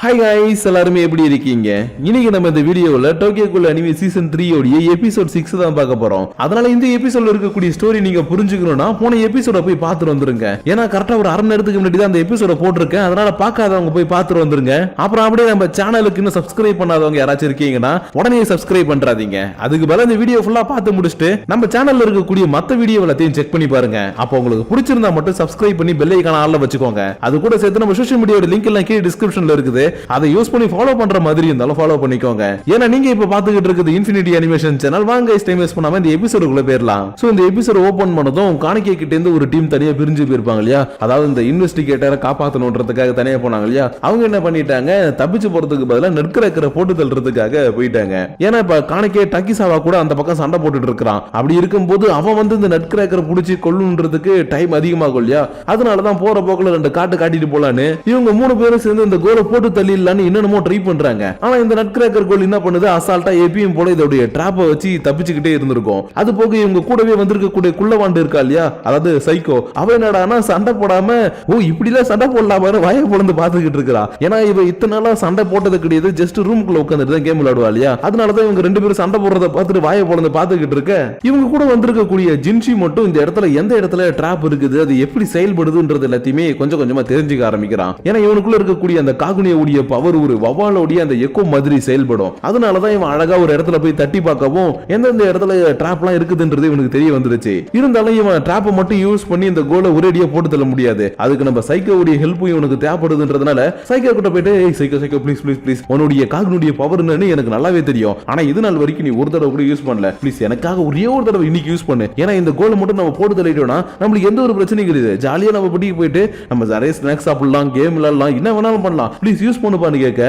Hi guys எல்லாரும் எப்படி இருக்கீங்க? இன்னைக்கு நம்ம இந்த வீடியோல டோக்கியோ கூல் அனிமே சீசன் 3 உடைய எபிசோட் 6 தான் பார்க்க போறோம். அதனால இந்த எபிசோட்ல இருக்கக்கூடிய ஸ்டோரி நீங்க புரிஞ்சுக்கணும்னா போன எபிசோட போய் பார்த்துட்டு வந்துருங்க. ஏன்னா கரெக்ட்டா ஒரு அரை நேரத்துக்கு முன்னாடி தான் அந்த எபிசோட போட்டுருக்கேன். அதனால பார்க்காதவங்க போய் பார்த்துட்டு வந்துருங்க. அப்புறம் அப்படியே நம்ம சேனலுக்கு இன்னும் சப்ஸ்கிரைப் பண்ணாதவங்க யாராச்சும் இருக்கீங்கன்னா உடனே சப்ஸ்கிரைப் பண்றாதீங்க. அதுக்கு பதிலா இந்த வீடியோ ஃபுல்லா பார்த்து முடிச்சிட்டு நம்ம சேனல்ல இருக்கக்கூடிய மத்த வீடியோ எல்லாத்தையும் செக் பண்ணி பாருங்க. அப்போ உங்களுக்கு பிடிச்சிருந்தா மட்டும் சப்ஸ்கிரைப் பண்ணி பெல் ஐகானை ஆல்ல வச்சுக்கோங்க. அது கூட சேர்த்து நம்ம சோஷியல் மீடியாவோட லிங்க் எல்லாம் கீழே டிஸ்கிரிப்ஷன்ல இருக்குது. அதை யூஸ் பண்ணி ஃபாலோ பண்ற மாதிரி இருந்தாலும் ஃபாலோ பண்ணிக்கோங்க. ஏன்னா நீங்க இப்ப பாத்துக்கிட்டு இருக்குது இன்ஃபினிட்டி அனிமேஷன் சேனல். வாங்க டைம் வேஸ்ட் பண்ணாம இந்த எபிசோடுக்குள்ள போயிரலாம். சோ இந்த எபிசோட் ஓபன் பண்ணதும் காணிக்கை கிட்ட இருந்து ஒரு டீம் தனியா பிரிஞ்சு போயிருப்பாங்க இல்லையா, அதாவது இந்த இன்வெஸ்டிகேட்டரை காப்பாத்தணும்ன்றதுக்காக தனியா போனாங்க இல்லையா. அவங்க என்ன பண்ணிட்டாங்க, தப்பிச்சு போறதுக்கு பதிலா நெற்கரக்கிற போட்டு தள்ளுறதுக்காக போயிட்டாங்க. ஏன்னா இப்ப காணிக்கை டக்கிசாவா கூட அந்த பக்கம் சண்டை போட்டுட்டு இருக்கான். அப்படி இருக்கும்போது அவன் வந்து இந்த நெற்கரக்கரை புடிச்சு கொல்லுன்றதுக்கு டைம் அதிகமாகும் இல்லையா. அதனாலதான் போற போக்குல ரெண்டு காட்டிட்டு போலான்னு இவங்க 3 பேரும் சேர்ந்து இந்த கோலை போட்டு தள்ளிடலான்னு என்னென்னமோ ட்ரை பண்றாங்க. ஆனா இந்த நட்கிரேக்கர் கோல் என்ன பண்ணுது, அசால்ட்டா எப்பயும் போல இதோடைய டிராப்பை வச்சு தப்பிச்சுக்கிட்டே இருந்திருக்கும். அது போக இவங்க கூடவே வந்திருக்கக்கூடிய குள்ளவாண்டு இருக்கா இல்லையா, அதாவது சைக்கோ, அவ என்னடானா சண்டை போடாம ஓ இப்படிலாம் சண்டை போடலாம வாயை பொழந்து பாத்துக்கிட்டு இருக்கா. ஏன்னா இவ இத்தனை நாளா சண்டை போட்டது கிடையாது, ஜஸ்ட் ரூமுக்குள்ள உட்காந்துட்டு தான் கேம் விளையாடுவா இல்லையா. அதனாலதான் இவங்க 2 பேரும் சண்டை போடுறத பார்த்துட்டு வாயை பொழந்து பாத்துக்கிட்டு இருக்க. இவங்க கூட வந்திருக்கக்கூடிய ஜின்ஷி மட்டும் இந்த இடத்துல எந்த இடத்துல டிராப் இருக்குது, அது எப்படி செயல்படுதுன்றது எல்லாத்தையுமே கொஞ்சம் கொஞ்சமா தெரிஞ்சுக்க ஆரம்பிக்கிறான். ஏன்னா இவனுக்குள்ள இருக்கக்கூடிய அந்த காகுனியோடைய பவர் ஒரு வவாலோடைய அந்த எக்கோ மாதிரி செயல்படும். அதனாலதான் இவன் அழகா ஒரு இடத்துல போய் தட்டி பார்க்கவும் எந்தெந்த இடத்துல டிராப்லாம் இருக்குதுன்றது இவனுக்கு தெரிய வந்துருச்சு. இருந்தாலும் இவன் டிராப்பை மட்டும் யூஸ் பண்ணி இந்த கோலை ஒரேடியா போட்டு தள்ள முடியாது. அதுக்கு நம்ம சைக்கோவுடைய ஹெல்ப்பும் இவனுக்கு தேவைப்படுதுன்றதுனால சைக்கோ கிட்ட போயிட்டு சைக்கோ ப்ளீஸ் உன்னுடைய காகுனுடைய பவர் என்னன்னு எனக்கு நல்லாவே தெரியும். ஆனா இது நாள் வரைக்கும் நீ ஒரு தடவை கூட யூஸ் பண்ணல. ப்ளீஸ் எனக்காக ஒரே ஒரு தடவை இன்னைக்கு யூஸ் பண்ணு. ஏன்னா இந்த கோலை மட்டும் நம்ம போட்டு தள்ளிட்டோம்னா நம்மளுக்கு எந்த ஒரு பிரச்சனையும் கிடையாது. ஜாலியா நம்ம பட்டிக்கு போயிட்டு நம்ம நிறைய ஸ்நாக்ஸ் சாப்பிடலாம், கேம் விளையாடலாம், என்ன வேணாலும் பண்ணலாம். ப்ளீஸ் யூஸ் பண்ணுப்பான்னு கேட்க,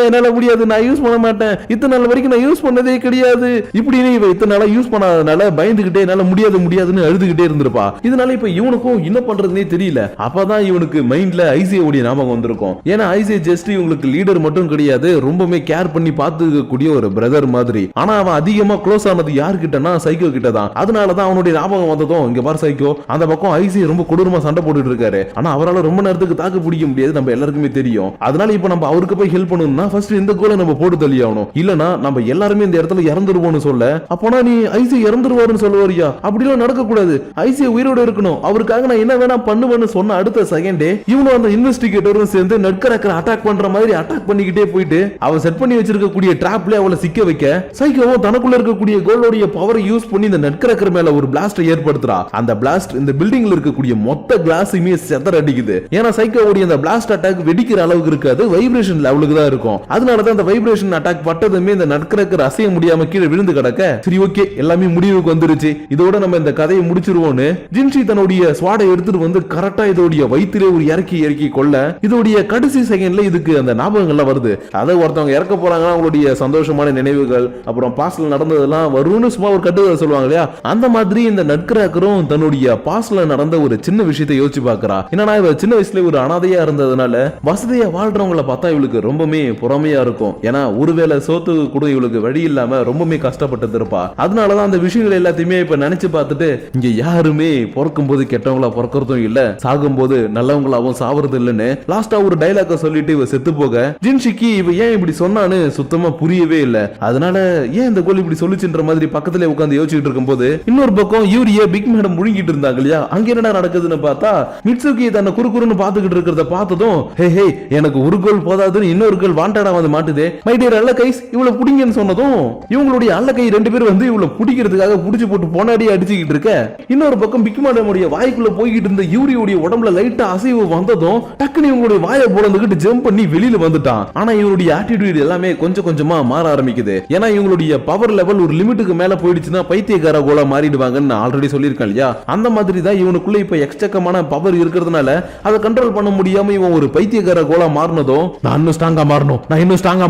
என்னால முடியாது, நான் யூஸ் பண்ண மாட்டேன், இத்தனை நாள் வரைக்கும் நான் யூஸ் பண்ணதே கிடையாது இப்படின்னு இவ இத்தனை நாளா யூஸ் பண்ணாதனால பயந்துகிட்டே என்னால முடியாதுன்னு அழுதுகிட்டே இருந்திருப்பா. இதனால இப்ப இவனுக்கும் என்ன பண்றதுனே தெரியல. அப்பதான் இவனுக்கு மைண்ட்ல ஐசிஐ உடைய ஞாபகம் வந்திருக்கும். ஏன்னா ஐசிஐ ஜஸ்ட் இவங்களுக்கு லீடர் மட்டும் கிடையாது, ரொம்பவே கேர் பண்ணி பார்த்துக்கக்கூடிய ஒரு பிரதர் மாதிரி. ஆனா அவன் அதிகமா க்ளோஸ் ஆனது யாருக்கிட்டனா சைக்கோ கிட்ட தான். அதனாலதான் அவனுடைய ஞாபகம் வந்ததும் இங்க பாரு சைக்கோ, அந்த பக்கம் ஐசிஐ ரொம்ப கொடூரமா சண்டை போட்டுட்டு இருக்காரு. ஆனா அவரால் ரொம்ப நேரத்துக்கு தாக்கு பிடிக்க முடியாது, நம்ம எல்லாருக்குமே தெரியும். அதனால இப்ப நம்ம அவருக்கு போய் ஹெல்ப் பண்ணணும்னா ஃபர்ஸ்ட் இந்த கோலை நம்ம போட்டு தள்ளியாகணும். இல்லனா நம்ம எல்லாருமே இந்த இடத்துல இறந்துருவோம்னு சொல்ல, அப்போனா நீ ஐசி இறந்துருவாருன்னு சொல்லுவாரியா? அப்படிலாம் நடக்க கூடாது, ஐசி உயிரோட இருக்கணும், அவருக்காக நான் என்ன வேணா பண்ணுவேன்னு சொன்ன அடுத்த செகண்டே இவனும் அந்த இன்வெஸ்டிகேட்டரும் சேர்ந்து நட்கரக்கரை அட்டாக் பண்ற மாதிரி அட்டாக் பண்ணிக்கிட்டே போயிட்டு அவ செட் பண்ணி வச்சிருக்கக்கூடிய டிராப்ல அவளை சிக்க வைக்க, சைக்கோவும் தனக்குள்ள இருக்கக்கூடிய கோலோடைய பவரை யூஸ் பண்ணி இந்த நட்கரக்கர் மேல ஒரு பிளாஸ்ட் ஏற்படுத்துறா. அந்த பிளாஸ்ட் இந்த பில்டிங்ல இருக்கக்கூடிய மொத்த கிளாஸையுமே செதற அடிக்குது. ஏன்னா சைக்கோவுடைய அந்த பிளாஸ்ட் அட்டாக் வெடிக்கிற அளவுக்கு இருக்காது, வைப்ரேஷன் லெவலுக்கு தான் இருக்கும். அதனாலதான் அந்த வைப்ரேஷன் அட்டாக் பட்டதுமே இந்த நட்கரக்கர் அசைய முடியாம கீழே விழுந்து கிடக்க, சரி ஓகே எல்லாமே முடிவுக்கு வந்துருச்சு, இதோட நம்ம இந்த கதையை முடிச்சிருவோம்னு ஜின்ஷி தன்னுடைய ஸ்வாடை எடுத்துட்டு வந்து கரெக்டா இதோடைய வயிற்றிலே ஒரு இறக்கி கொள்ள, இதோடைய கடைசி செகண்ட்ல இதுக்கு அந்த ஞாபகங்கள்லாம் வருது. அதை ஒருத்தவங்க இறக்க போறாங்கன்னா அவங்களுடைய சந்தோஷமான நினைவுகள் அப்புறம் பாஸ்ட்ல நடந்ததெல்லாம் வரும்னு சும்மா ஒரு கட்டுரை சொல்லுவாங்க இல்லையா, அந்த மாதிரி இந்த நட்கரக்கரும் தன்னுடைய பாஸ்ட்ல நடந்த ஒரு சின்ன விஷயத்தை யோசிச்சு பாக்குறா. ஏன்னா இவ சின்ன வயசுல ஒரு அனாதையா இருந்ததுனால வசதியா வாழ்றவங்களை பார்த்தா இவளுக்கு ரொம்பவே பொறாமையா இருக்கும். ஏன்னா ஒருவேளை சோத்து கூட இவளுக்கு வழி இல்லாம ரொம்பவே கஷ்டப்பட்டு இருப்பா. அதனாலதான் அந்த விஷயங்கள் எல்லாத்தையுமே இப்ப நினைச்சு பார்த்துட்டு இங்க யாருமே பிறக்கும் போது கெட்டவங்களா பிறக்கிறதும் இல்ல, சாகும் போது நல்லவங்களாவும் சாவறது இல்லன்னு லாஸ்டா ஒரு டைலாக சொல்லிட்டு இவ செத்து போக, ஜின்ஷிக்கு இவ ஏன் இப்படி சொன்னான்னு சுத்தமா புரியவே இல்ல. அதனால ஏன் இந்த கோல் இப்படி சொல்லுச்சுன்ற மாதிரி பக்கத்துல உட்கார்ந்து யோசிச்சுட்டு இருக்கும் போது இன்னொரு பக்கம் யூரிய பிக் மேடம் முழுங்கிட்டு இருந்தாங்க இல்லையா, அங்க என்னடா நடக்குதுன்னு பார்த்தா மிட்சுகி தன்னை குறுக்குறுன்னு பாத்துக்கிட்டு இருக்கிறத பார்த்ததும் ஹே எனக்கு ஒரு கோல் போதாதுன்னு இன்னொரு கோல் வாண்டடா வந்து மாட்டுதே, மை டியர் அல்ல கைஸ் இவ்வளவு புடிங்கன்னு சொன்னதும் இவங்களுடைய அல்ல கை 2 பேர் வந்து இவ்வளவு புடிக்கிறதுக்காக புடிச்சு போட்டு போனாடி அடிச்சுக்கிட்டு இருக்க, இன்னொரு பக்கம் பிக் மேடமுடைய வாய்க்குள்ள போய்கிட்டு இருந்த யூரியோடைய உடம்புல லைட்டா அசைவு வந்ததும் டக்குனு இவங்களுடைய வாயை போலந்துகிட்டு ஜம்ப் பண்ணி வெளியில வந்துட்டான். ஆனா இவருடைய ஆட்டிடியூட் எல்லாமே கொஞ்சம் கொஞ்சமா மாற ஆரம்பிக்குது. ஏன்னா இவங்களுடைய பவர் லெவல் ஒரு லிமிட்டுக்கு மேல போயிடுச்சுன்னா பைத்தியக்கார கோலா மாறிடுவாங்கன்னு நான் ஆல்ரெடி சொல்லியிருக்கேன் இல்லையா. அந்த மாதிரி தான் இவனுக்குள்ள இப்ப எக்ஸ்ட்ரக்கமான பவர் இருக்கிறதுனால அதை கண்ட்ரோல் பண்ண முடியாம இவன் ஒரு பைத்தியக்கார கோலா மாறினதும் நான் இன்னும் ஸ்ட்ராங்கா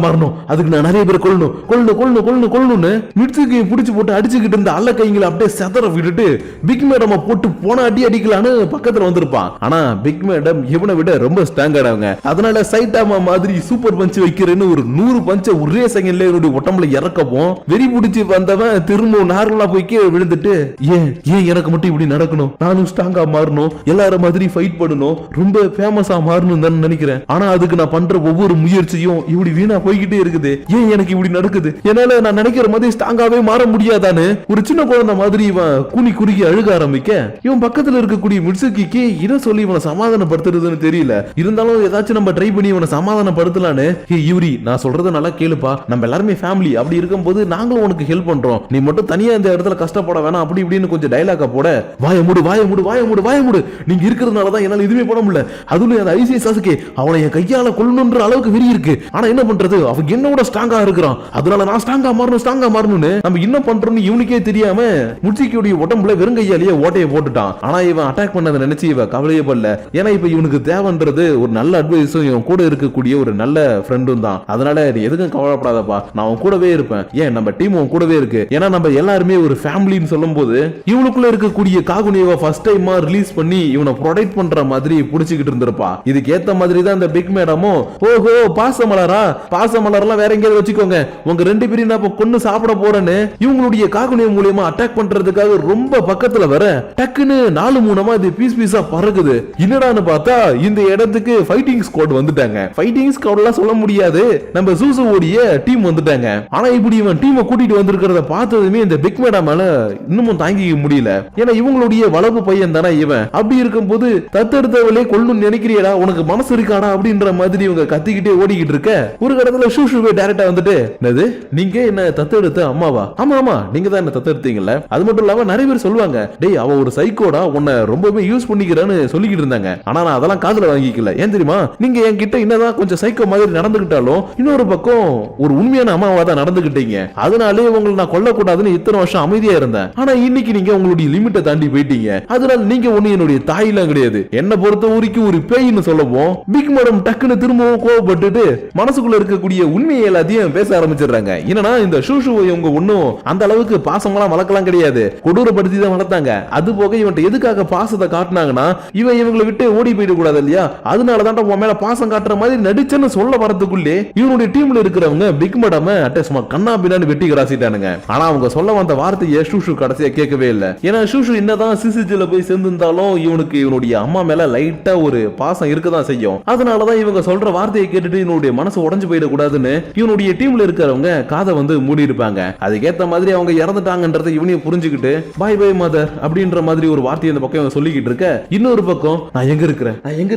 மாறணும், அதுக்கு நான் நிறைய பேர் கொள்ளணும் மிட்சுகி புடிச்சு போட்டு அடிச்சுக்கிட்டு இருந்த அல்ல கைங்களை அப்படியே செதற விட்டுட்டு பிக் மேடம் போட்டு போன அடிக்கலான்னு பக்கத்துல வந்திருப்பான். ஆனா பிக் மேடம் இவனை விட ரொம்ப ஸ்ட்ராங்கானவங்க. அதனால சைட்டாமா மாதிரி சூப்பர் பஞ்ச் வைக்கிறேன்னு ஒரு 100 பஞ்ச ஒரே செகண்ட்ல இவனுடைய உடம்புல இறக்கவும் வெறி பிடிச்சி வந்தவன் திரும்ப நார்மலா போய் கீழே விழுந்துட்டு, ஏன் எனக்கு மட்டும் இப்படி நடக்கணும், நானும் ஸ்ட்ராங்கா மாறணும், எல்லாரும் மாதிரி ஃபைட் பண்ணணும், ரொம்ப ஃபேமஸா மாறணும் தான் நினைக்கிறேன். ஆனா அதுக்கு காப்பாத்துறதுக்கு நான் பண்ற ஒவ்வொரு முயற்சியும் இப்படி வீணா போய்கிட்டே இருக்குது. ஏன் எனக்கு இப்படி நடக்குது? என்னால நான் நினைக்கிற மாதிரி ஸ்ட்ராங்காவே மாற முடியாதான்னு ஒரு சின்ன குழந்தை மாதிரி இவன் கூனி குறுகி அழுக ஆரம்பிக்க, இவன் பக்கத்துல இருக்கக்கூடிய மிட்சுகிக்கு இதை சொல்லி இவனை சமாதானப்படுத்துறதுன்னு தெரியல. இருந்தாலும் ஏதாச்சும் நம்ம ட்ரை பண்ணி இவனை சமாதானப்படுத்தலான்னு, யூரி நான் சொல்றத நல்லா கேளுப்பா, நம்ம எல்லாருமே ஃபேமிலி, அப்படி இருக்கும்போது நாங்களும் உனக்கு ஹெல்ப் பண்றோம், நீ மட்டும் தனியா இந்த இடத்துல கஷ்டப்பட வேணாம் அப்படி இப்படின்னு கொஞ்சம் டைலாக போட, வாய மூடு வாய மூடு வாய மூடு வாய மூடு, நீங்க இருக்கிறதுனாலதான் என்னால எதுவுமே பண்ண முடியல. அதுல அந்த ஐசிஐ சாசுகே அவனை என் கையால கொல்லணுன்ற அளவுக்கு வெறி இருக்கு. ஆனா என்ன பண்றது, அவன் என்னோட ஸ்ட்ராங்கா இருக்கிறான், அதனால நான் ஸ்ட்ராங்கா மாறணும்னு நம்ம என்ன பண்றோம்னு இவனுக்கே தெரியாம முட்சிக்கியோட உடம்புல வெறும் கையாலேயே ஓட்டையை போட்டுட்டான். ஆனா இவன் அட்டாக் பண்ணதை நினைச்சு இவன் கவலையே படல. ஏன்னா இப்ப இவனுக்கு தேவைன்றது ஒரு நல்ல அட்வைஸும் இவன் கூட இருக்கக்கூடிய ஒரு நல்ல ஃப்ரெண்டும் தான். அதனால எதுக்கும் கவலைப்படாதப்பா, நான் அவன் கூடவே இருப்பேன். ஏன் நம்ம டீம் அவன் கூடவே இருக்கு. ஏன்னா நம்ம எல்லாருமே ஒரு ஃபேமிலின்னு சொல்லும் போது இவனுக்குள்ள இருக்கக்கூடிய காகுனியவை ஃபர்ஸ்ட் டைமா ரிலீஸ் பண்ணி இவனை ப்ரொடெக்ட் பண்ற மாதிரி புடிச்சுக்கிட்டு இருந்திருப்பா. இதுக்கு ஏத்த மாதிரி தான் இந்த பிக் மேடமும், ஓஹோ பாசமலர்லாம் வேற எங்கேயாவது வச்சுக்கோங்க, உங்க ரெண்டு பேரும் நான் கொன்னு சாப்பிட போறேன்னு இவங்களுடைய காகுனியம் மூலியமா அட்டாக் பண்றதுக்காக ரொம்ப பக்கத்துல வர டக்குன்னு 4-3 இது பீஸா பறக்குது. என்னடான்னு பார்த்தா இந்த இடத்துக்கு ஃபைட்டிங் ஸ்குவாட் வந்துட்டாங்க. ஃபைட்டிங் ஸ்குவாட்லாம் சொல்ல முடியாது, நம்ம சூசுவோடைய டீம் வந்துட்டாங்க. ஆனா இப்படி இவன் டீமை கூட்டிட்டு வந்திருக்கிறத பார்த்ததுமே இந்த பிக் மேடமால இன்னமும் தாங்கிக்க முடியல. ஏன்னா இவங்களுடைய வளர்ப்பு பையன் தானே இவன். அப்படி இருக்கும்போது தத்தெடுத்தவளே கொள்ளணும்னு நினைக்கிறியடா, உனக்கு மனசு இருக்காடா அப்படின்ற மாதிரி இவங்க கத்திக்கிட்டே ஓடிக்கிட்டு இருக்க, ஒரு இடத்துல சூசுவே டைரக்டா வந்துட்டு, என்னது நீங்க என்ன தத்தெடுத்த அம்மாவா? ஆமா நீங்க தான் என்ன தத்தெடுத்தீங்கல்ல. அது மட்டும் இல்லாம நிறைய பேர் சொல்லுவாங்க, டேய் அவ ஒரு சைக்கோடா, உன்னை ரொம்பவே யூஸ் பண்ணிக்கிறான்னு சொல்லிக்கிட்டு இருந்தாங்க. ஆனா நான் அதெல்லாம் காதுல வாங்கிக்கல. ஏன் தெரியுமா, நீங்க என்கிட்ட என்னதான் கொஞ்சம் சைக்கோ மாதிரி நடந்துகிட்டாலும் இன்னொரு பக்கம் ஒரு உண்மையான அம்மாவா தான் நடந்துகிட்டீங்க. அதனாலே உங்களை நான் கொல்லக்கூடாதுன்னு இத்தனை வருஷம் அமைதியா இருந்தேன். ஆனா இன்னைக்கு நீங்க உங்களுடைய லிமிட்டை தாண்டி போயிட்டீங்க. அதனால நீங்க ஒண்ணு என்னுடைய தாயெல்லாம் கிடையாது, என்ன பொறுத்த வரைக்கும் ஒரு பேயின்னு சொல்லவும் பிக் மேடம் டக்குன்னு திரும்பவும் கோவப்பட்டுட்டு மனசுக்குள்ள இருக்கக்கூடிய உண்மையை எல்லாத்தையும் பேச ஆரம்பிச்சிடுறாங்க. என்னன்னா இந்த ஷூஷுவை இவங்க ஒன்னும் அந்த அளவுக்கு பாசமெல்லாம் வளர்க்கலாம் கிடையாது, கொடூரப்படுத்தி தான் வளர்த்தாங்க. அது போக இவன் எதுக்காக பாசத்தை காட்டினாங்கன்னா இவன் இவங்களை விட்டு ஓடி போயிட கூடாது இல்லையா, அதனாலதான் உன் மேல பாசம் காட்டுற மாதிரி நடிச்சேன்னு சொல்ல வரதுக்குள்ளே இவனுடைய டீம்ல இருக்கிறவங்க பிக் மேடம் அட்டஸ்மா கண்ணா பின்னான்னு வெட்டி கிராசிட்டானுங்க. ஆனா அவங்க சொல்ல வந்த வார்த்தையை ஷூஷு கடைசியா கேட்கவே இல்லை. ஏன்னா ஷூஷு என்னதான் சிசிஜில போய் சேர்ந்திருந்தாலும் இவனுக்கு இவனுடைய அம்மா மேல லைட்டா ஒரு பாசம் இருக்கதான் செய்யும். அதனாலதான் இவங்க சொல்ற வார்த்தையை கேட்டுட்டு இவனுடைய மனசு உடஞ்சு போயிடக்கூடாதுன்னு இவனுடைய டீம்ல இருக்கிறவங்க காதை வந்து மூடி இருப்பாங்க. அதுக்கேத்த மாதிரி அவங்க இறந்துட்டாங்கன்றதை இவனையும் புரிஞ்சுக்கிட்டு பை பை மதர் அப்படின்ற மாதிரி ஒரு வார்த்தையை இந்த பக்கம் சொல்லிக்கிட்டு இருக்க, இன்னொரு பக்கம் நான் எங்க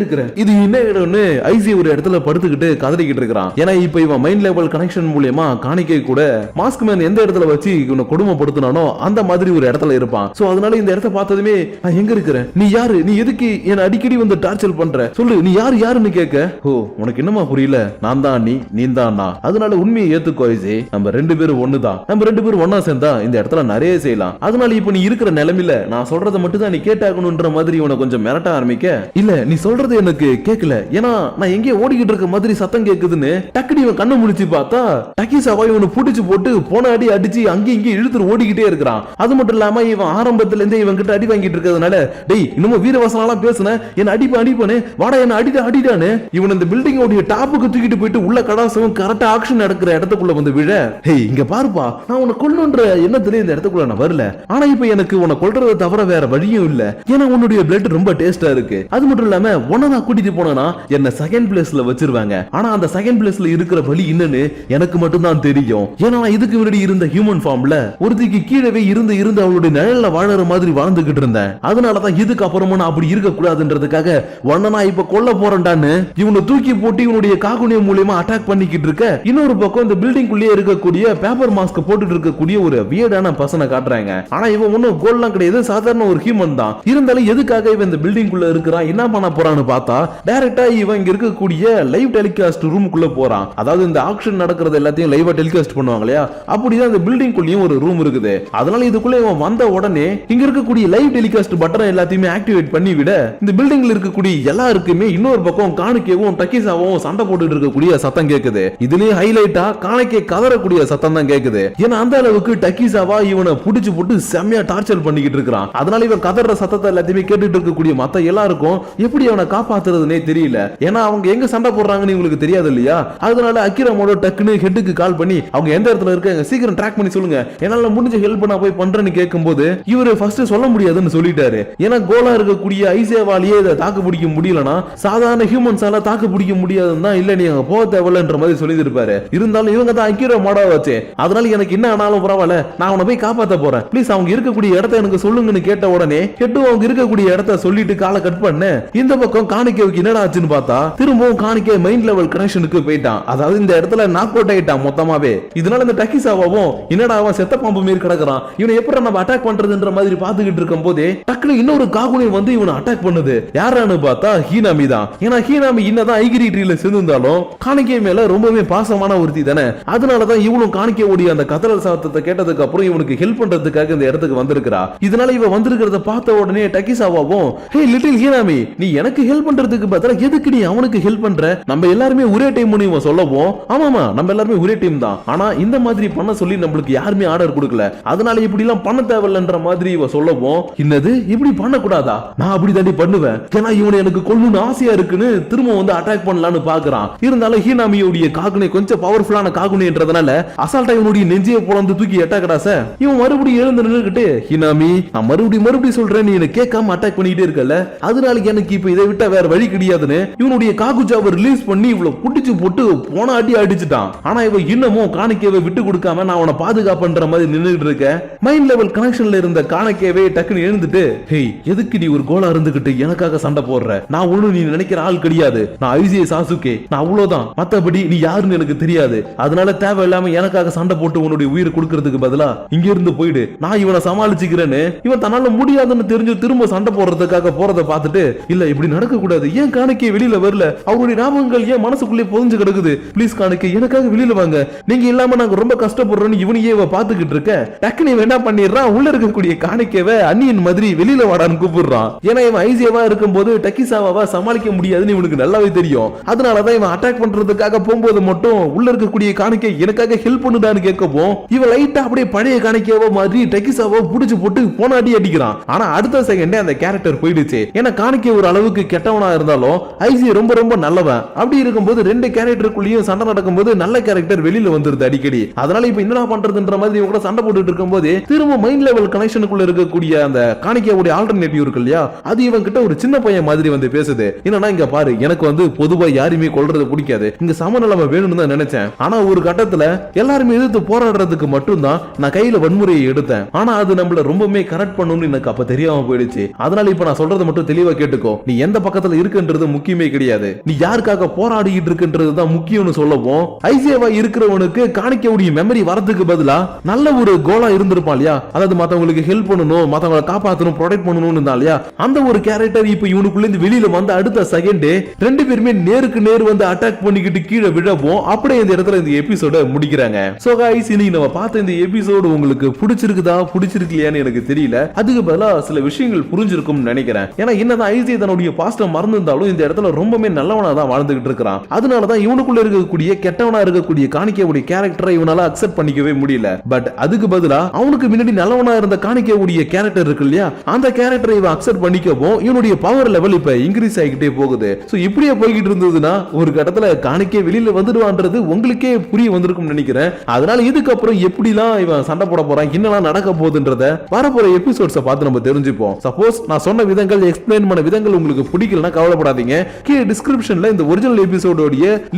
இருக்கிறேன் இது என்ன இடம்னு ஐசி ஒரு இடத்துல படுத்துக்கிட்டு கதறிக்கிட்டு இருக்கிறான். ஏன்னா இப்ப இவன் மைண்ட் லெவல் கனெக்ஷன் மூலமா காணிக்கை கூட மாஸ்க் மேன் எந்த இடத்துல வச்சு இவனை கொடுமைப்படுத்தினானோ அந்த மாதிரி ஒரு இடத்துல இருப்பான். சோ அதனால இந்த இடத்தை பார்த்ததுமே நான் எங்க இருக்கிறேன், நீ யாரு, நீ எதுக்கு என்ன அடிக்கடி வந்து டார்ச்சர் பண்ற, சொல்லு நீ யாருன்னு கேட்க, ஓ உனக்கு என்னமா புரியல, நான் தான் நீ தான் நான், அதனால உண்மையை ஏத்துக்கோ ஐசி, நம்ம ரெண்டு பேரும் ஒண்ணுதான், நம்ம ரெண்டு பேரும் ஒன்னா சேர்ந்தா இந்த இடத்துல நிறைய செய்யலாம். அதனால இப்ப நீ இருக்கிற நிலைமையில நான் சொல்றத மட்டும் தான் நீ கேட்டாகணும்ன்ற மாதிரி இவனை கொஞ்சம் மிரட்ட ஆரம்பிக்க, இல்ல நீ சொல்றது எனக்கு கேட்கல, ஏன்னா நான் எங்கேயோ ஓடிக்கிட்டு இருக்க மாதிரி சத்தம் கேக்குதுன்னு டக்குனு இவன் கண்ணு முடிச்சு பார்த்தா டக்கிசாவா இவனை புடிச்சு போட்டு போன அடி அடிச்சு அங்கேயும் இங்கே இழுத்து ஓடிக்கிட்டே இருக்கிறான். அது மட்டும் இல்லாம இவன் ஆரம்பத்துல இருந்தே இவன் கிட்ட அடி வாங்கிட்டு இருக்கிறதுனால, டேய் இன்னமும் வீரவசனம் பேசுன என்ன அடிப்பானே வாடா என்ன அடிடானு இவன் இந்த பில்டிங் ஓடிய டாப்புக்கு தூக்கிட்டு போயிட்டு உள்ள கடாசம் கரெக்டா ஆக்ஷன் நடக்கிற இடத்துக்குள்ள வந்து விழ, ஹேய் இங்க பாருப்பா நான் உன்னை கொல்லுன்ற எண்ணத்துல இந்த இடத்துக்குள்ள நான் வரல, ஆனா இப்ப எனக்கு உன்னை கொல்றதை தவிர வேற வழியும் இல்ல, ஏன்னா உன்னுடைய பிளட் ரொம்ப டேஸ்டா இருக்கு. அது மட்டும் இல்லாம உன்னை நான் கூட்டிட்டு போனா என்ன செகண்ட் பிளேஸ்ல வச்சிருவாங்க, ஆனா அந்த செகண்ட் பிளேஸ்ல இருக்கிற வழி என்னன்னு எனக்கு மட்டும் தான் தெரியும். ஏன்னா இதுக்கு முன்னாடி இருந்த ஹியூமன் ஃபார்ம்ல ஒருத்திக்கு கீழவே இருந்து அவளுடைய நிழல்ல வாழற மாதிரி வாழ்ந்துகிட்டு இருந்தேன். அதனாலதான் இதுக்கு அப்புறமா நான் அப்படி இருக்க கூடாதுன்றதுக்காக உன்னை நான் இப்ப கொல்ல போறேன்டான்னு இவனை தூக்கி போட்டு இவனுடைய காகுனியம் மூலமா அட்டாக் பண்ணிக்கிட்டு இருக்க, இன்னொரு பக்கம் இந்த பில்டிங்குள்ளே இருக்கக்கூடிய பேப்பர் மாஸ்க் போட்டுட்டு இருக்கக்கூடிய ஒரு வியர்டான பர்சனை காட்டுறாங்க. ஆனா இவன் ஒன்னும் கோல்லாம் கிடையாது, சாதாரண ஒரு ஹியூமன் தான். இருந்தாலும் எதுக்காக இவன் இந்த பில்டிங்குள்ள இருக்கிறான், என்ன பண்ண போறான்னு பார்த்தா டைரக்டா இவன் இங்க இருக்கக்கூடிய லைவ் டெலிகாஸ்ட் ரூமுக்குள்ள போறான். அதாவது இந்த ஆக்ஷன் நடக்கிறது எல்லாத்தையும் லைவா டெலிகாஸ்ட் பண்ணுவாங்க இல்லையா, அப்படிதான் இந்த பில்டிங்குள்ளேயும் ஒரு ரூம் இருக்குது. அதனால இதுக்குள்ள இவன் வந்த உடனே இங்க இருக்கக்கூடிய லைவ் டெலிகாஸ்ட் பட்டன் எல்லாத்தையுமே ஆக்டிவேட் பண்ணி விட இந்த பில்டிங்ல இருக்கக்கூடிய எல்லாருக்குமே இன்னொரு பக்கம் காணிக்கையும் டக்கிசாவும் சண்டை போட்டுட்டு இருக்கக்கூடிய சத்தம் கேக்குது. இதுலயும் ஹைலைட்டா காணிக்கை கதறக்கூடிய சத்தம் தான் கேக்குது. ஏன்னா அந்த அளவுக்கு டக்கிசாவா இவனை புடிச்சு போட்டு செம்மையா டார்ச்சர் பண்ணிக்கிட்டு இருக்கான். அதனால இவன் கதற சத்தத்தை எல்லாத்தையுமே கேட்டுட்டு இருக்கக்கூடிய மத்த எல்லாருக்கும் எப்படி அவனை காப்பாத்துறதுனே தெரியல. ஏன்னா அவங்க எங்க சண்டை போடுறாங்கன்னு உங்களுக்கு தெரியாது இல்லையா. அதனால அக்கிரமோட டக்குன்னு ஹெட்டுக்கு கால் பண்ணி அவங்க எந்த இடத்துல இருக்காங்க சீக்கிரம் ட்ராக் பண்ணி சொல்லுங்க, என்னால முடிஞ்ச ஹெல்ப் நான் போய் பண்றேன்னு கேட்கும்போது இவரு ஃபர்ஸ்ட் சொல்ல முடியாதுன்னு சொல்லிட்டாரு. ஏன்னா கோலா இருக்கக்கூடிய ஐசேவாலேயே இதை தாக்கு பிடிக்க முடியலனா சாதாரண ஹியூமன்ஸால தாக்கு கண்டுபிடிக்க முடியாதுன்னா இல்ல நீ அங்க போக தேவையில்லைன்ற மாதிரி சொல்லியிருப்பாரு. இருந்தாலும் இவங்க தான் அக்யூரோ மாடா வச்சு, அதனால எனக்கு என்ன ஆனாலும் பரவாயில்ல, நான் அவனை போய் காப்பாத்த போறேன், ப்ளீஸ் அவங்க இருக்கக்கூடிய இடத்த எனக்கு சொல்லுங்கன்னு கேட்ட உடனே ஹெட்டு அவங்க இருக்கக்கூடிய இடத்த சொல்லிட்டு காலை கட் பண்ண. இந்த பக்கம் காணிக்கைக்கு என்னடா ஆச்சுன்னு பார்த்தா திரும்பவும் காணிக்கை மைண்ட் லெவல் கனெக்ஷனுக்கு போயிட்டான். அதாவது இந்த இடத்துல நாக் அவுட் ஆயிட்டான் மொத்தமாவே. இதனால இந்த டக்கிசாவாவும் என்னடா அவன் செத்த பாம்பு மாரி கிடக்குறான், இவனை எப்படி நம்ம அட்டாக் பண்றதுன்ற மாதிரி பாத்துக்கிட்டு இருக்கும் போதே டக்குனு இன்னொரு காகுனி வந்து இவனை அட்டாக் பண்ணுது. யாரான்னு பார்த்தா ஹீனாமி தான். ஏன்னா ஹீனாமி என்னதான் ஐகிரி ட்ரீல சேர்ந்திருந்தாலும் காணிக்கை மேல ரொம்பவே பாசமான ஒருத்தி தானே. அதனாலதான் இவனும் காணிக்கை ஓடி அந்த கதறல் சத்தத்தை கேட்டதுக்கு அப்புறம் இவனுக்கு ஹெல்ப் பண்றதுக்காக இந்த இடத்துக்கு வந்திருக்கிறா. இதனால இவ வந்திருக்கிறத பார்த்த உடனே டக்கிசாவாவும், ஹே லிட்டில் ஹீனாமி, நீ எனக்கு ஹெல்ப் பண்றதுக்கு பதிலா எதுக்கு நீ அவனுக்கு ஹெல்ப் பண்ற, நம்ம எல்லாருமே ஒரே டைம் இவன் சொல்லவும், ஆமாமா நம்ம எல்லாருமே ஒரே டீம் தான், ஆனா இந்த மாதிரி பண்ண சொல்லி நம்மளுக்கு யாருமே ஆர்டர் கொடுக்கல, அதனால இப்படி எல்லாம் பண்ண தேவையில்லைன்ற மாதிரி இவ சொல்லவும், என்னது இப்படி பண்ண கூடாதா, நான் அப்படி தாண்டி பண்ணுவேன், ஏன்னா இவனை எனக்கு கொல்லணும்னு ஆசையா இருக்குன்னு திரும்ப வந்து அட்டாக் பண்ணலாம்னு பாக்குறான். இருந்தாலும் ஹீனாமியோடைய காகுனி கொஞ்சம் பவர்ஃபுல்லான காகுனின்றதுனால அசால்ட்டா இவனுடைய நெஞ்சியை போலந்து தூக்கி அட்டாக் டாச. இவன் மறுபடியும் எழுந்து நின்னுக்கிட்டு, ஹீனாமி நான் மறுபடியும் சொல்றேன், நீ எனக்கு கேட்காம அட்டாக் பண்ணிட்டே இருக்கல, அதனால எனக்கு இப்ப இதை விட்டா வேற வழி கிடையாதுன்னு இவனுடைய காகுஜாவை ரிலீஸ் பண்ணி இவ்வளவு புடிச்சு போட்டு போன அடி அடிச்சுட்டான். ஆனா இவன் இன்னமும் காணிக்கையை விட்டு கொடுக்காம நான் அவனை பாதுகாப்புன்ற மாதிரி நின்னுட்டு இருக்க. மைண்ட் லெவல் கனெக்ஷன்ல இருந்த காணிக்கையவே டக்குன்னு எழுந்துட்டு, ஹே எதுக்கு நீ ஒரு கோலா இருந்துகிட்டு எனக்காக சண்டை போடுற, நான் ஒண்ணு நீ நினைக்கிற ஆள் கிடையாது, நான் ஐசிஐ சாசுகே, நான் அவ்வளவுதான், மத்தபடி நீ யாருன்னு எனக்கு தெரியாது, அதனால தேவையில்லாம எனக்காக சண்டை போட்டு உன்னுடைய உயிர் கொடுக்கறதுக்கு பதிலா இங்க இருந்து போயிடு, நான் இவனை சமாளிச்சுக்கிறேன்னு. இவன் தன்னால முடியாதுன்னு தெரிஞ்சு திரும்ப சண்டை போடுறதுக்காக போறதை பார்த்துட்டு, இல்ல இப்படி நடக்க கூடாது, ஏன் காணிக்கை வெளியில வரல, அவருடைய ஞாபகங்கள் ஏன் மனசுக்குள்ளே புதைஞ்சு கிடக்குது, ப்ளீஸ் காணிக்கை எனக்காக வெளியில வாங்க, நீங்க இல்லாம நாங்க ரொம்ப கஷ்டப்படுறோம்னு இவனையே பாத்துக்கிட்டு இருக்க. டக்குனு இவன் என்ன பண்ணிடுறான், உள்ள இருக்கக்கூடிய காணிக்கைவை அன்னியன் மாதிரி வெளியில வாடான்னு கூப்பிடுறான். ஏன்னா இவன் ஐசியாவா இருக்கும் போது டக்கிசாவாவா சமாளிக்க முடியாதுன்னு இவனுக்கு நல்லாவே தெரியும். அதனாலதான் இவன் அட்டாக் பண்றதுக்காக போகும்போது மட்டும் உள்ள இருக்கக்கூடிய காணிக்கை எனக்காக ஹெல்ப் பண்ணுடான்னு கேட்கவும், இவன் லைட்டா அப்படியே பழைய காணிக்கையாவோ மாதிரி டக்கிசாவோ புடிச்சு போட்டு போன அடி அடிக்கிறான். ஆனா அடுத்த செகண்டே அந்த கேரக்டர் போயிடுச்சு. ஏன்னா காணிக்கை ஒரு அளவுக்கு கெட்டவனா இருந்தாலும் ஐசி ரொம்ப ரொம்ப நல்லவன். அப்படி இருக்கும்போது ரெண்டு கேரக்டருக்குள்ளேயும் சண்டை நடக்கும்போது நல்ல கேரக்டர் வெளியில வந்துருது அடிக்கடி. அதனால இப்ப என்ன பண்றதுன்ற மாதிரி இவங்க கூட சண்டை போட்டுட்டு இருக்கும்போது திரும்ப மைண்ட் லெவல் கனெக்ஷனுக்குள்ள இருக்கக்கூடிய அந்த காணிக்கையோட ஆல்டர்னேட்டிவ் இருக்கு இல்லையா, அது இவன் கிட்ட ஒரு சின்ன பையன் மாதிரி வந்து பேசுது. என்னன்னா இங்க பாரு, எனக்கு வந்து பொதுவா யாருமே கொல்றது பிடிக்காது, இங்க சமநிலைமை வேணும்னு தான் நினைச்சேன், ஆனா ஒரு கட்டத்துல எல்லாருமே எதிர்த்து போராடுறதுக்கு மட்டும்தான் நான் கையில வன்முறையை எடுத்தேன், ஆனா அது நம்மள ரொம்பவே கரெக்ட் பண்ணணும்னு எனக்கு அப்ப தெரியாம போயிடுச்சு. அதனால இப்ப நான் சொல்றதை மட்டும் தெளிவா கேட்டுக்கோ, நீ எந்த பக்கத்துல இருக்குன்றது முக்கியமே கிடையாது, நீ யாருக்காக போராடிட்டு இருக்குன்றது தான் முக்கியம்னு சொல்லவும், ஐசியாவா இருக்கிறவனுக்கு காணிக்கக்கூடிய மெமரி வரதுக்கு பதிலா நல்ல ஒரு கோலா இருந்திருப்பான் இல்லையா, அதாவது மத்தவங்களுக்கு ஹெல்ப் பண்ணணும், மத்தவங்களை காப்பாற்றணும், ப்ரொடெக்ட் பண்ணணும்னு இருந்தா இல்லையா, அந்த ஒரு கேரக்டர் இப்ப இவனுக்குள்ள இருந்து வெளியில வந்து அடுத்த செகண்டே ரெண்டு பேருமே நேருக்கு நேர் வந்து அட்டாக் பண்ணிக்கிட்டு கீழே விழவும் அப்படியே இந்த இடத்துல இந்த எபிசோட முடிக்கிறாங்க. சோ गाइस, இன்னைக்கு நம்ம பார்த்த இந்த எபிசோடு உங்களுக்கு பிடிச்சிருக்குதா பிடிச்சிருக்கலையான்னு எனக்கு தெரியல, அதுக்கு பதிலா சில விஷயங்கள் புரிஞ்சிருக்கும்னு நினைக்கிறேன். ஏன்னா என்னதான் ஐசி தன்னுடைய பாஸ்ட மறந்திருந்தாலும் இந்த இடத்துல ரொம்பவே நல்லவனா தான் வாழ்ந்துகிட்டு இருக்கிறான். அதனாலதான் இவனுக்குள்ள இருக்கக்கூடிய கெட்டவனா இருக்கக்கூடிய காணிக்கையுடைய கேரக்டரை இவனால அக்செப்ட் பண்ணிக்கவே முடியல. பட் அதுக்கு பதிலா அவனுக்கு முன்னாடி நல்லவனா இருந்த காணிக்கையுடைய கேரக்டர் இருக்கு இல்லையா, அந்த கேரக்டரை இவன் அக்செப்ட் பண்ணிக்கவும் இவனுடைய பவர் லெவல் இப்ப இன்க்ரீஸ் ஆகிட்டே போகுது. சோ இப்படியே போய்கிட்டு இருந்ததுன்னா ஒரு கட்டத்துல காணிக்கை வெளியில வந்துடுவான்றது உங்களுக்கே புரிய வந்திருக்கும் நினைக்கிறேன். அதனால இதுக்கப்புறம் எப்படிலாம் இவன் சண்டை போட போறான், என்னெல்லாம் நடக்க போகுதுன்றத வரப்போற எபிசோட்ஸை பார்த்து நம்ம தெரிஞ்சுப்போம். சப்போஸ் நான் சொன்ன விதங்கள், எக்ஸ்பிளைன் பண்ண விதங்கள் உங்களுக்கு பிடிக்கலன்னா கவலைப்படாதீங்க, கீழே டிஸ்கிரிப்ஷன்ல இந்த ஒரிஜினல் எபிசோடோட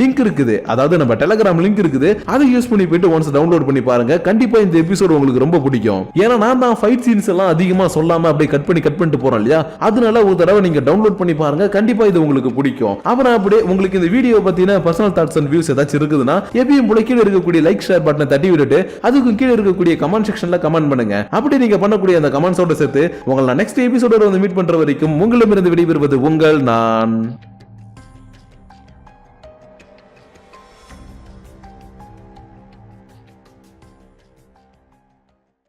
லிங்க் இருக்குது, அதாவது நம்ம டெலிகிராம் லிங்க் இருக்குது, அதை யூஸ் பண்ணி போயிட்டு ஒன்ஸ் டவுன்லோட் பண்ணி பாருங்க. கண்டிப்பா இந்த எபிசோட் உங்களுக்கு ரொம்ப பிடிக்கும். ஏன்னா நான் தான் ஃபைட் சீன்ஸ் எல்லாம் அதிகமா சொல்லாம அப்படியே கட் பண்ணிட்டு போறோம் இல்லையா, அதனால ஒரு தடவை நீங்க டவுன்லோட் பண்ணி பாருங்க, கண்டிப்பா இது உங்களுக்கு பிடிக்கும். அப்புறம் அப்படியே உங்களுக்கு இந்த வீடியோ பத்தின பர்சனல் தாட்ஸ் அண்ட் வியூஸ் ஏதாச்சும் இருக்குதுன்னா எப்பயும் போல கீழே இருக்கக்கூடிய லைக் ஷேர் பட்டனை தட்டி விட்டுட்டு அதுக்கு கீழே இருக்கக்கூடிய கமெண்ட் செக்ஷன்ல கமெண்ட் பண்ணுங்க. அப்படி நீங்க பண்ணக்கூடிய அந்த கமெண்ட்ஸோட சேர்த்து உங்களை நெக்ஸ்ட் எபிசோட வந்து மீட் பண்ற வரைக்கும் உங்களிடமிருந்து விடைபெறுவது உங்கள் நான்.